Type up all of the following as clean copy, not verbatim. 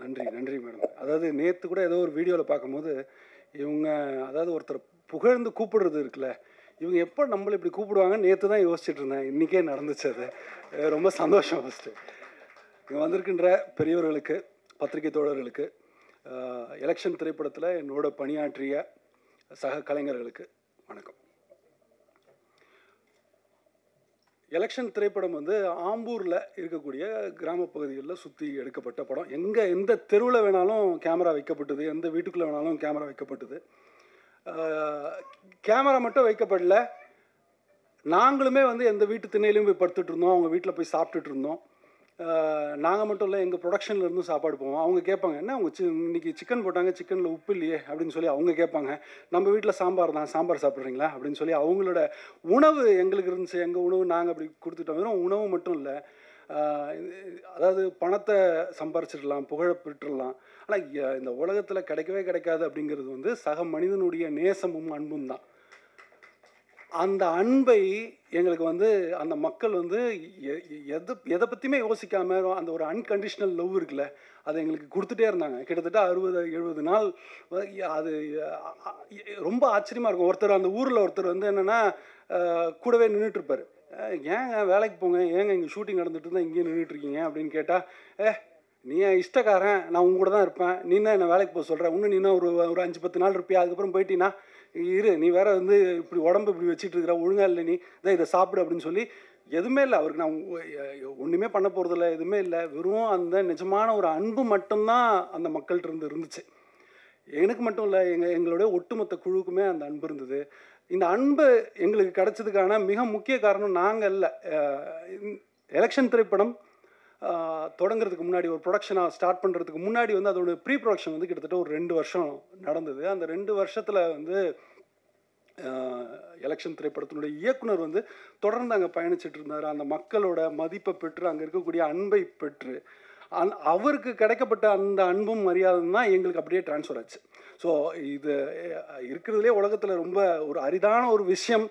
நன்றி நன்றி மேடம். அதாவது நேற்று கூட ஏதோ ஒரு வீடியோவில் பார்க்கும்போது இவங்க அதாவது ஒருத்தர் புகழ்ந்து கூப்பிடுறது இருக்குல்ல, இவங்க எப்போ நம்மளை இப்படி கூப்பிடுவாங்கன்னு நேற்று தான் யோசிச்சுட்டு இருந்தேன். இன்றைக்கே நடந்துச்சு அது. ரொம்ப சந்தோஷம். ஃபஸ்ட்டு இங்கே வந்திருக்கின்ற பெரியவர்களுக்கு, பத்திரிகை தோழர்களுக்கு, எலெக்ஷன் திரைப்படத்தில் என்னோட பணியாற்றிய சக கலைஞர்களுக்கு வணக்கம். எலெக்ஷன் திரைப்படம் வந்து ஆம்பூரில் இருக்கக்கூடிய கிராம பகுதிகளில் சுற்றி எடுக்கப்பட்ட படம். எந்த தெருவில் வேணாலும் கேமரா வைக்கப்பட்டது, எந்த வீட்டுக்குள்ளே வேணாலும் கேமரா வைக்கப்பட்டது. கேமரா மட்டும் வைக்கப்படல, நாங்களுமே வந்து எந்த வீட்டு திண்ணையிலையும் போய் படுத்துட்டு இருந்தோம், அவங்க வீட்டில் போய் சாப்பிட்டுட்டு இருந்தோம். நாங்கள் மட்டும் இல்லை, எங்கள் ப்ரொடக்ஷன்லேருந்து சாப்பாடு போவோம். அவங்க கேட்பாங்க, என்ன அவங்க இன்னைக்கு சிக்கன் போட்டாங்க, சிக்கனில் உப்பு இல்லையே அப்படின்னு சொல்லி அவங்க கேட்பாங்க. நம்ம வீட்டில் சாம்பார் தான், சாம்பார் சாப்பிட்றீங்களா அப்படின்னு சொல்லி அவங்களோட உணவு எங்களுக்கு இருந்துச்சு. எங்கள் உணவு நாங்கள் அப்படி கொடுத்துட்டோம். வெறும் உணவு மட்டும் இல்லை, அதாவது பணத்தை சம்பாரிச்சிடலாம், புகழ பெற்றுடலாம். ஆனால் இந்த உலகத்தில் கிடைக்கவே கிடைக்காது அப்படிங்கிறது வந்து சக மனிதனுடைய நேசமும் அன்பும் தான். அந்த அன்பை எங்களுக்கு வந்து அந்த மக்கள் வந்து எதை பற்றியுமே யோசிக்காமல் அந்த ஒரு அன்கண்டிஷனல் லவ் இருக்குல்ல, அதை எங்களுக்கு கொடுத்துட்டே இருந்தாங்க. கிட்டத்தட்ட 60-70 நாள். அது ரொம்ப ஆச்சரியமாக இருக்கும். ஒருத்தர் அந்த ஊரில் ஒருத்தர் வந்து என்னென்னா கூடவே நின்றுட்டுருப்பார். ஏங்க வேலைக்கு போங்க, ஏங்க இங்கே ஷூட்டிங் நடந்துட்டு இருந்தால் இங்கேயே நின்றுட்டுருக்கீங்க அப்படின்னு கேட்டால், நீ என் இஷ்டக்காரன், நான் உங்க கூட தான் இருப்பேன், நீ என்ன வேலைக்கு போக சொல்கிற, இன்னும் நீனா ஒரு 5-10 நாள் இருப்பியா, அதுக்கப்புறம் போயிட்டீங்கன்னா இரு, நீ வேற வந்து இப்படி உடம்பு இப்படி வச்சுட்டு இருக்கிற, ஒழுங்காக இல்லை, நீ இதை சாப்பிடு அப்படின்னு சொல்லி எதுவுமே இல்லை. அவருக்கு நான் ஒன்றுமே பண்ண போகிறதில்ல, எதுவுமே இல்லை. வெறும் அந்த நிஜமான ஒரு அன்பு மட்டும்தான் அந்த மக்கள்கிட்ட இருந்துச்சு. எனக்கு மட்டும் இல்லை, எங்களுடைய ஒட்டுமொத்த குழுவுக்குமே அந்த அன்பு இருந்தது. இந்த அன்பு எங்களுக்கு கிடைச்சதுக்கான மிக முக்கிய காரணம் நாங்கள் இல்லை. எலெக்ஷன் திரைப்படம் தொடங்குறதுக்கு முன்னாடி, ஒரு ப்ரொடக்ஷனாக ஸ்டார்ட் பண்ணுறதுக்கு முன்னாடி வந்து அதோட ப்ரீ ப்ரொடக்ஷன் வந்து கிட்டத்தட்ட ஒரு 2 வருஷம் நடந்தது. அந்த 2 வருஷத்தில் வந்து எலெக்ஷன் திரைப்படத்தினுடைய இயக்குனர் வந்து தொடர்ந்து அங்கே பயணிச்சுட்டு இருந்தார். அந்த மக்களோட மதிப்பை பெற்று, அங்கே இருக்கக்கூடிய அன்பை பெற்று, அவருக்கு கிடைக்கப்பட்ட அந்த அன்பும் மரியாதையும் தான் எங்களுக்கு அப்படியே ட்ரான்ஸ்ஃபர் ஆச்சு. ஸோ இது இருக்கிறதுலே உலகத்தில் ரொம்ப ஒரு அரிதான ஒரு விஷயம்.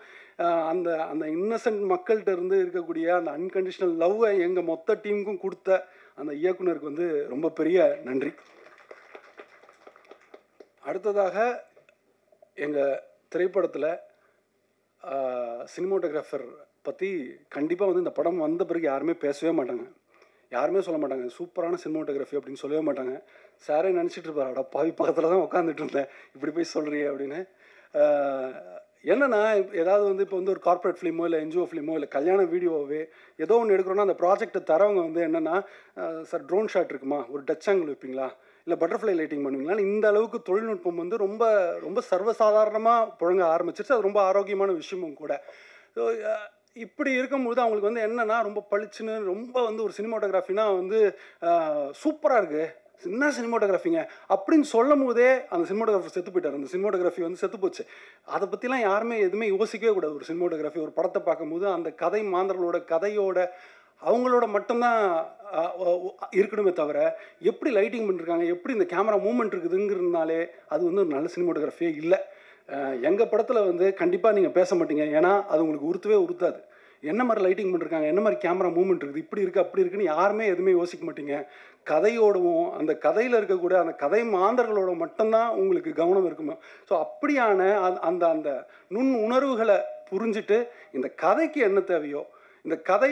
அந்த அந்த இன்னசென்ட் மக்கள்கிட்ட இருந்து இருக்கக்கூடிய அந்த அன்கண்டிஷனல் லவ்வை எங்கள் மொத்த டீமுக்கும் கொடுத்த அந்த இயக்குனருக்கு வந்து ரொம்ப பெரிய நன்றி. அடுத்ததாக எங்கள் திரைப்படத்தில் சினிமோட்டோகிராஃபர் பற்றி கண்டிப்பாக வந்து இந்த படம் வந்த பிறகு யாருமே பேசவே மாட்டாங்க, யாருமே சொல்ல மாட்டாங்க சூப்பரான சினிமோட்டோகிராஃபி அப்படின்னு சொல்லவே மாட்டாங்க. சாரே நினச்சிட்டு இருப்பார், அட பாவி பக்கத்தில் தான் உட்காந்துட்டு இருந்தேன், இப்படி போய் சொல்கிறியே அப்படின்னு. என்னென்னா, ஏதாவது வந்து இப்போ வந்து ஒரு கார்ப்பரேட் ஃபிலிமோ இல்லை என்ஜிஓ ஃபிலிமோ இல்லை கல்யாண வீடியோவே ஏதோ ஒன்று எடுக்கிறோன்னா அந்த ப்ராஜெக்டை தரவங்க வந்து என்னென்னா, சார் ட்ரோன் ஷாட் இருக்குமா, ஒரு டச் ஆங்கிள் வைப்பீங்களா, இல்லை பட்டர்ஃப்ளை லைட்டிங் பண்ணுவீங்களா, இந்த அளவுக்கு தொழில்நுட்பம் வந்து ரொம்ப ரொம்ப சர்வசாதாரணமாக புழங்க ஆரம்பிச்சிருச்சு. அது ரொம்ப ஆரோக்கியமான விஷயமும் கூட. ஸோ இப்படி இருக்கும்போது அவங்களுக்கு வந்து என்னென்னா, ரொம்ப பளிச்சுன்னு ரொம்ப வந்து ஒரு சினிமாட்டோகிராஃபினா வந்து சூப்பராக இருக்குது, என்ன சினிமாட்டோகிராஃபிங்க அப்படின்னு சொல்லும் போதே அந்த சினிமாட்டோகிராஃபர் செத்து போயிட்டார். அந்த சினிமாட்டோகிராஃபி வந்து செத்து போச்சு. அதை பற்றிலாம் யாருமே எதுவுமே யோசிக்கவே கூடாது. ஒரு சினிமாட்டோகிராஃபி, ஒரு படத்தை பார்க்கும்போது அந்த கதை மாந்தர்களோட கதையோட அவங்களோட மட்டும்தான் இருக்கணுமே தவிர, எப்படி லைட்டிங் பண்ணிருக்காங்க, எப்படி இந்த கேமரா மூவ்மெண்ட் இருக்குதுங்கிறதுனாலே அது வந்து ஒரு நல்ல சினிமாட்டோகிராஃபியே இல்லை. எங்கள் படத்தில் வந்து கண்டிப்பாக நீங்கள் பேச மாட்டீங்க, ஏன்னா அது உங்களுக்கு உறுத்தவே உறுத்தாது. என்ன மாதிரி லைட்டிங் பண்ணிருக்காங்க, என்ன மாதிரி கேமரா மூவ்மெண்ட் இருக்குது, இப்படி இருக்குது அப்படி இருக்குன்னு யாருமே எதுவுமே யோசிக்க மாட்டீங்க. கதையோடவும் அந்த கதையில் இருக்கக்கூடிய அந்த கதை மாந்தர்களோட மட்டும்தான் உங்களுக்கு கவனம் இருக்குமா. ஸோ அப்படியான அந்த அந்த நுண் உணர்வுகளை புரிஞ்சுட்டு இந்த கதைக்கு என்ன தேவையோ, இந்த கதை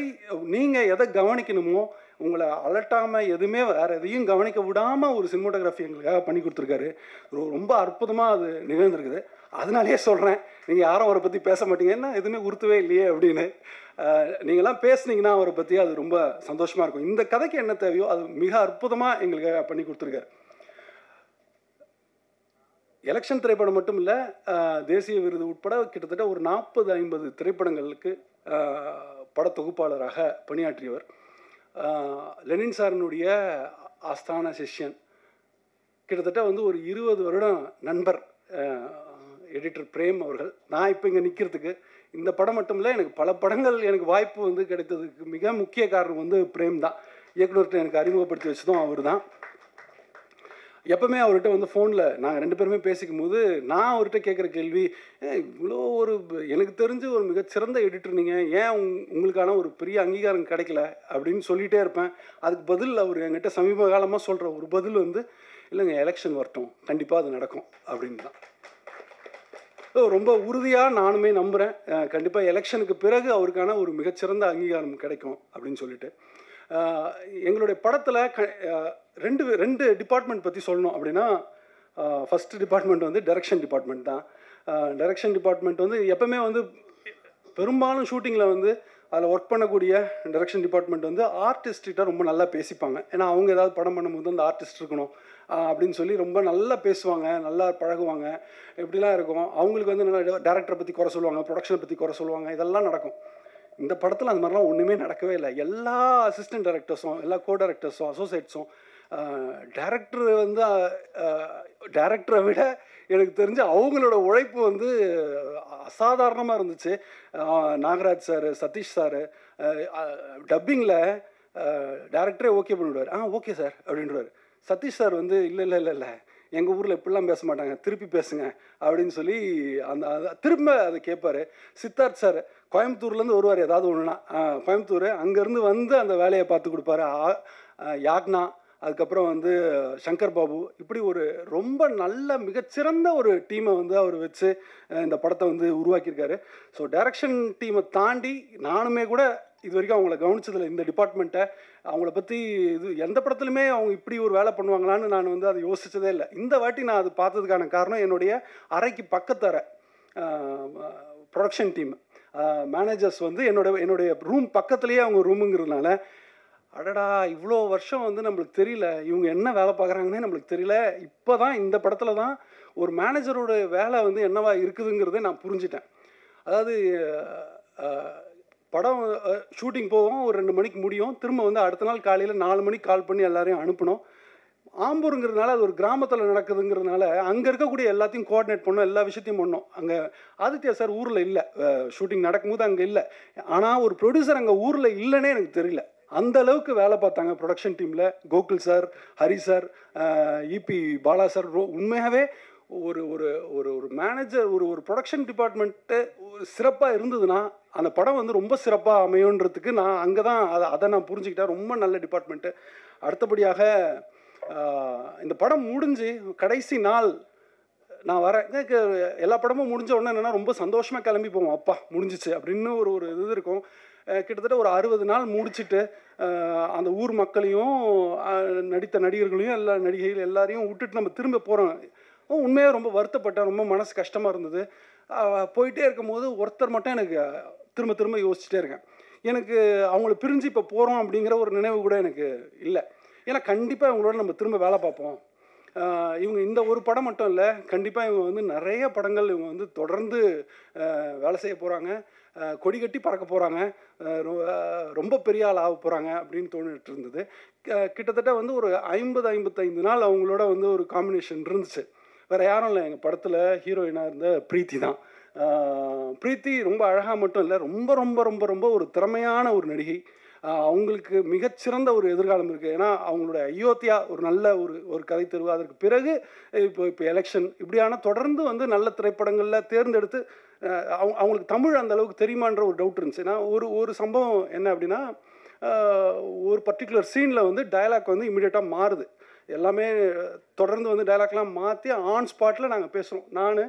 நீங்கள் எதை கவனிக்கணுமோ, உங்களை அலட்டாமல் எதுவுமே வேறு எதையும் கவனிக்க விடாமல் ஒரு சினிமாட்டோகிராஃபி எங்களுக்காக பண்ணி கொடுத்துருக்காரு. ரொம்ப அற்புதமாக அது நிகழ்ந்துருக்குது. அதனாலே சொல்கிறேன், நீங்கள் யாரும் அவரை பற்றி பேச மாட்டீங்கன்னா எதுவுமே உறுத்தவே இல்லையே அப்படின்னு. நீங்களாம் பேசுனீங்கன்னா அவரை பற்றி அது ரொம்ப சந்தோஷமாக இருக்கும். இந்த கதைக்கு என்ன தேவையோ அது மிக அற்புதமாக எங்களுக்காக பண்ணி கொடுத்துருக்காரு. எலெக்ஷன் திரைப்படம் மட்டும் இல்லை, தேசிய விருது உட்பட கிட்டத்தட்ட ஒரு 40-50 திரைப்படங்களுக்கு படத்தொகுப்பாளராக பணியாற்றியவர். லெனின் சாரினுடைய ஆஸ்தான சிஷ்யன், கிட்டத்தட்ட வந்து ஒரு 20 வருடம் நண்பர் எடிட்டர் பிரேம் அவர்கள். நான் இப்போ இங்கே நிற்கிறதுக்கு இந்த படம் மட்டும் இல்லை, எனக்கு பல படங்கள் எனக்கு வாய்ப்பு வந்து கிடைத்ததுக்கு மிக முக்கிய காரணம் வந்து பிரேம் தான். இயக்குனர்கிட்ட எனக்கு அறிமுகப்படுத்தி வச்சதும் அவர் தான். எப்பவுமே அவர்கிட்ட வந்து ஃபோனில் நாங்கள் 2 பேருமே பேசிக்கும் போது நான் அவர்கிட்ட கேட்குற கேள்வி, இவ்வளோ ஒரு எனக்கு தெரிஞ்சு ஒரு மிகச்சிறந்த எடிட்டர் நீங்கள், ஏன் உங்களுக்கான ஒரு பெரிய அங்கீகாரம் கிடைக்கல அப்படின்னு சொல்லிகிட்டே இருப்பேன். அதுக்கு பதில் அவர் என்கிட்ட சமீப காலமாக சொல்கிற ஒரு பதில் வந்து, இல்லைங்க எலெக்ஷன் வரட்டும், கண்டிப்பாக அது நடக்கும் அப்படின்னு தான். ரொம்ப உறுதியாக நானுமே நம்புகிறேன். கண்டிப்பாக எலெக்ஷனுக்கு பிறகு அவருக்கான ஒரு மிகச்சிறந்த அங்கீகாரம் கிடைக்கும் அப்படின்னு சொல்லிட்டு. எங்களுடைய படத்தில் ரெண்டு டிபார்ட்மெண்ட் பற்றி சொல்லணும் அப்படின்னா, ஃபஸ்ட்டு டிபார்ட்மெண்ட் வந்து டைரக்ஷன் டிபார்ட்மெண்ட் தான். டைரக்ஷன் டிபார்ட்மெண்ட் வந்து எப்பவுமே வந்து பெரும்பாலும் ஷூட்டிங்கில் வந்து அதில் ஒர்க் பண்ணக்கூடிய டைரக்ஷன் டிபார்ட்மெண்ட் வந்து ஆர்டிஸ்ட்கிட்ட ரொம்ப நல்லா பேசிப்பாங்க. ஏன்னா அவங்க ஏதாவது படம் பண்ணும்போது அந்த ஆர்டிஸ்ட் இருக்கணும் அப்படின்னு சொல்லி ரொம்ப நல்லா பேசுவாங்க, நல்லா பழகுவாங்க, இப்படிலாம் இருக்கும். அவங்களுக்கு வந்து நல்லா டேரக்டரை பற்றி குறை சொல்லுவாங்க, ப்ரொடக்ஷனை பற்றி குறை சொல்லுவாங்க, இதெல்லாம் நடக்கும். இந்த படத்தில் அந்த மாதிரிலாம் ஒன்றுமே நடக்கவே இல்லை. எல்லா அசிஸ்டன்ட் டைரக்டர்ஸும், எல்லா கோ டைரக்டர்ஸும், அசோசியேட்ஸும், டைரக்டர் வந்து டைரக்டரை விட எனக்கு தெரிஞ்சு அவங்களோட உழைப்பு வந்து அசாதாரணமாக இருந்துச்சு. நாகராஜ் சார், சதீஷ் சார் டப்பிங்கில் டைரக்டரே ஓகே பண்ணிவிடுவார். ஓகே சார் அப்படின்றார். சதீஷ் சார் வந்து இல்லை எங்கள் ஊரில் இப்படிலாம் பேச மாட்டாங்க, திருப்பி பேசுங்க அப்படின்னு சொல்லி திரும்ப அதை கேட்பார். சித்தார்த் சார் கோயம்புத்தூர்லேருந்து வருவார், ஏதாவது ஒன்றுனா கோயம்புத்தூர், அங்கேருந்து வந்து அந்த வேலையை பார்த்து கொடுப்பாரு. யாக்னா, அதுக்கப்புறம் வந்து சங்கர் பாபு, இப்படி ஒரு ரொம்ப நல்ல மிகச்சிறந்த ஒரு டீமை வந்து அவர் வச்சு இந்த படத்தை வந்து உருவாக்கியிருக்காரு. ஸோ டைரக்ஷன் டீமை தாண்டி நானுமே கூட இது வரைக்கும் அவங்கள கவனிச்சதில்லை. இந்த டிபார்ட்மெண்ட்டை அவங்கள பற்றி எந்த படத்துலையுமே அவங்க இப்படி ஒரு வேலை பண்ணுவாங்களான்னு நான் வந்து அதை யோசித்ததே இல்லை. இந்த வாட்டி நான் அது பார்த்ததுக்கான காரணம் என்னுடைய அறைக்கு பக்கத்தர ப்ரொடக்ஷன் டீம் மேனேஜர்ஸ் வந்து என்னுடைய ரூம் பக்கத்துலேயே அவங்க ரூமுங்கிறதுனால, அடடா இவ்வளோ வருஷம் வந்து நம்மளுக்கு தெரியல, இவங்க என்ன வேலை பார்க்குறாங்கன்னே நம்மளுக்கு தெரியல. இப்போ தான் இந்த படத்தில் தான் ஒரு மேனேஜரோட வேலை வந்து என்னவா இருக்குதுங்கிறத நான் புரிஞ்சிட்டேன். அதாவது படம் ஷூட்டிங் போவோம், ஒரு 2 மணிக்கு முடியும், திரும்ப வந்து அடுத்த நாள் காலையில் 4 மணிக்கு கால் பண்ணி எல்லாரையும் அனுப்பணும். ஆம்பூருங்கிறதுனால அது ஒரு கிராமத்தில் நடக்குதுங்கிறதுனால அங்கே இருக்கக்கூடிய எல்லாத்தையும் கோஆர்டினேட் பண்ணோம், எல்லா விஷயத்தையும் பண்ணோம். அங்கே ஆதித்யா சார் ஊரில் இல்லை, ஷூட்டிங் நடக்கும்போது அங்கே இல்லை. ஆனால் ஒரு ப்ரொடியூசர் அங்கே ஊரில் இல்லைன்னே எனக்கு தெரியல. அந்த அளவுக்கு வேலை பார்த்தாங்க ப்ரொடக்ஷன் டீமில். Gokul sir, Hari sir, EB Bala sir. உண்மையாகவே ஒரு ஒரு ஒரு ஒரு மேனேஜர், ஒரு ப்ரொடக்ஷன் டிபார்ட்மெண்ட்டு சிறப்பாக இருந்ததுன்னா அந்த படம் வந்து ரொம்ப சிறப்பாக அமையுன்றதுக்கு நான் அங்கே தான் அதை நான் புரிஞ்சுக்கிட்டேன். ரொம்ப நல்ல டிபார்ட்மெண்ட்டு. அடுத்தபடியாக இந்த படம் முடிஞ்சு கடைசி நாள் நான் வரேன். எல்லா படமும் முடிஞ்ச உடனே என்னென்னா ரொம்ப சந்தோஷமாக கிளம்பி போவோம், அப்பா முடிஞ்சிச்சு அப்படின்னு ஒரு இது இருக்கும். கிட்டத்தட்ட ஒரு 60 நாள் முடிச்சுட்டு அந்த ஊர் மக்களையும் நடித்த நடிகர்களையும் எல்லா நடிகைகள் எல்லாரையும் விட்டுட்டு நம்ம திரும்ப போகிறோம். உண்மையாக ரொம்ப வருத்தப்பட்டேன், ரொம்ப மனசு கஷ்டமாக இருந்தது. போயிட்டே இருக்கும்போது ஒருத்தர் மட்டும் எனக்கு திரும்ப திரும்ப யோசிச்சுட்டே இருக்கேன். எனக்கு அவங்கள பிரிஞ்சு இப்போ போகிறோம் அப்படிங்கிற ஒரு நினைவு கூட எனக்கு இல்லை. ஏன்னா கண்டிப்பாக இவங்களோட நம்ம திரும்ப வேலை பார்ப்போம். இவங்க இந்த ஒரு படம் மட்டும் இல்லை, கண்டிப்பாக இவங்க வந்து நிறைய படங்கள் இவங்க வந்து தொடர்ந்து வேலை செய்ய போகிறாங்க, கொடி கட்டி பறக்க போகிறாங்க, ரொம்ப பெரிய ஆள் ஆக போகிறாங்க அப்படின்னு தோணிட்டு இருந்தது. கிட்டத்தட்ட வந்து ஒரு 50-55 நாள் அவங்களோட வந்து ஒரு காம்பினேஷன் இருந்துச்சு. வேறு யாரும் இல்லை, எங்கள் படத்தில் ஹீரோயினாக இருந்த பிரீத்தி தான். பிரீத்தி ரொம்ப அழகாக மட்டும் இல்லை, ரொம்ப ரொம்ப ரொம்ப ரொம்ப ஒரு திறமையான ஒரு நடிகை. அவங்களுக்கு மிகச்சிறந்த ஒரு எதிர்காலம் இருக்குது. ஏன்னா அவங்களோட அயோத்தியா ஒரு நல்ல ஒரு கதை தெருவு, அதற்கு பிறகு இப்போ எலெக்ஷன், இப்படியான தொடர்ந்து வந்து நல்ல திரைப்படங்களில் தேர்ந்தெடுத்து அவங்களுக்கு தமிழ் அந்த அளவுக்கு தெரியுமான்ற ஒரு டவுட் இருந்துச்சு. நான் ஒரு சம்பவம் என்ன அப்படின்னா, ஒரு பர்டிகுலர் சீனில் வந்து டயலாக் வந்து இமீடியட்டாக மாறுது. எல்லாமே தொடர்ந்து வந்து டயலாக்லாம் மாற்றி ஆன் ஸ்பாட்டில் நாங்கள் பேசுகிறோம். நான்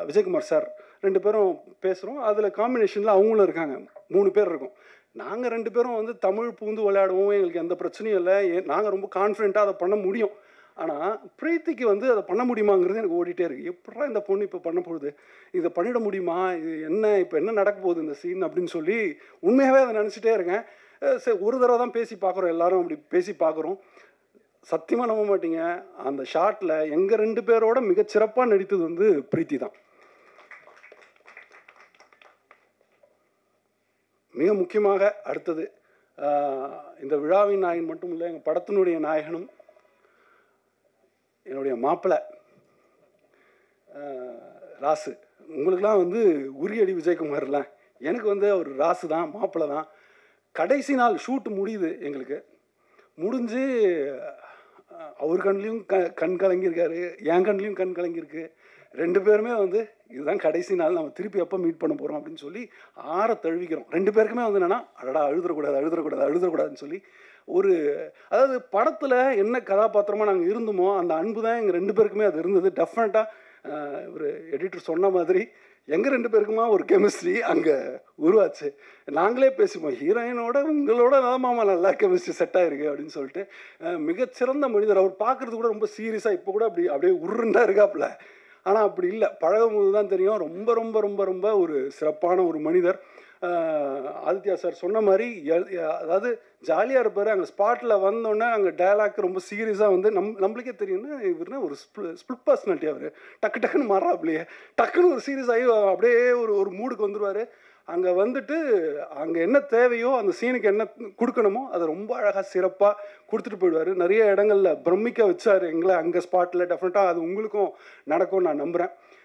விஜயகுமார் சார் 2 பேரும் பேசுகிறோம். அதில் காம்பினேஷனில் அவங்களும் இருக்காங்க, 3 பேர் இருக்கோம். நாங்கள் 2 பேரும் வந்து தமிழ் பூந்து விளையாடுவோம், எங்களுக்கு எந்த பிரச்சனையும் இல்லை, நாங்கள் ரொம்ப கான்ஃபிடென்ட்டாக அதை பண்ண முடியும். ஆனால் பிரீத்திக்கு வந்து அதை பண்ண முடியுமாங்கிறது எனக்கு ஓடிட்டே இருக்குது. எப்படா இந்த பொண்ணு இப்போ பண்ண போகுது, இதை பண்ணிட முடியுமா, இது என்ன இப்போ என்ன நடக்க போகுது இந்த சீன் அப்படின்னு சொல்லி உண்மையாகவே அதை நினச்சிட்டே இருக்கேன். சரி, ஒரு தடவை தான் பேசி பார்க்குறோம், எல்லோரும் அப்படி பேசி பார்க்குறோம். சத்தியமாக நம்ப மாட்டீங்க, அந்த ஷாட்டில் எங்கள் 2 பேரோட மிகச்சிறப்பாக நடித்தது வந்து பிரீத்தி தான். மிக முக்கியமாக அடுத்தது இந்த விழாவின் நாயகன் மட்டும் இல்லை, எங்கள் படத்தினுடைய நாயகனும் என்னுடைய மாப்பிள்ளை ராசு. உங்களுக்கெல்லாம் வந்து உரியடி விஜயகுமார்லாம், எனக்கு வந்து அவர் ராசு தான், மாப்பிள்ளை தான். கடைசி நாள் ஷூட்டு முடியுது, எங்களுக்கு முடிஞ்சு அவர் கண்லேயும் கண் கலங்கியிருக்காரு, என் கண்லேயும் கண் கலங்கியிருக்கு. 2 பேருமே வந்து இதுதான் கடைசி நாள், நம்ம திருப்பி எப்போ மீட் பண்ண போகிறோம் அப்படின்னு சொல்லி ஆற தழுவிக்கிறோம். 2 பேருக்குமே வந்து என்னென்னா, அடடா அழுதுறக்கூடாது அழுதுறக்கூடாது அழுதுறக்கூடாதுன்னு சொல்லி ஒரு, அதாவது படத்தில் என்ன கதாபாத்திரமாக நாங்கள் இருந்தோமோ அந்த அன்பு தான் எங்கள் 2 பேருக்குமே அது இருந்தது. டெஃபினட்டாக ஒரு எடிட்டர் சொன்ன மாதிரி எங்கள் 2 பேருக்குமா ஒரு கெமிஸ்ட்ரி அங்கே உருவாச்சு. நாங்களே பேசிப்போம், ஹீரோயினோட உங்களோட தான் மாமா நல்லா கெமிஸ்ட்ரி செட் ஆகிருக்கு அப்படின்னு சொல்லிட்டு. மிகச்சிறந்த மனிதர் அவர். பார்க்குறது கூட ரொம்ப சீரியஸாக இப்போ கூட அப்படியே உருண்டா இருக்காப்புல. ஆனால் அப்படி இல்லை, பழகும்போது தான் தெரியும் ரொம்ப ரொம்ப ரொம்ப ரொம்ப ஒரு சிறப்பான ஒரு மனிதர். ஆதித்யா சார் சொன்ன மாதிரி அதாவது ஜாலியாக இருப்பார். அங்கே ஸ்பாட்டில் வந்தோடனே அங்கே டயலாக் ரொம்ப சீரியஸாக வந்து நம்மளுக்கே தெரியும்னா இவருனா ஒரு ஸ்பிளிட் பர்சனாலிட்டி. அவர் டக்குன்னு மாறாப்லையே டக்குன்னு ஒரு சீரியஸ் ஆகி அப்படியே ஒரு மூடுக்கு வந்துடுவார். அங்கே வந்துட்டு அங்கே என்ன தேவையோ அந்த சீனுக்கு என்ன கொடுக்கணுமோ அதை ரொம்ப அழகாக சிறப்பாக கொடுத்துட்டு போயிடுவார். நிறைய இடங்களில் பிரமிக்க வச்சார் எங்களை அங்கே ஸ்பாட்டில். டெஃபினட்டாக அது உங்களுக்கும் நடக்கும்னு நான் நம்புகிறேன்.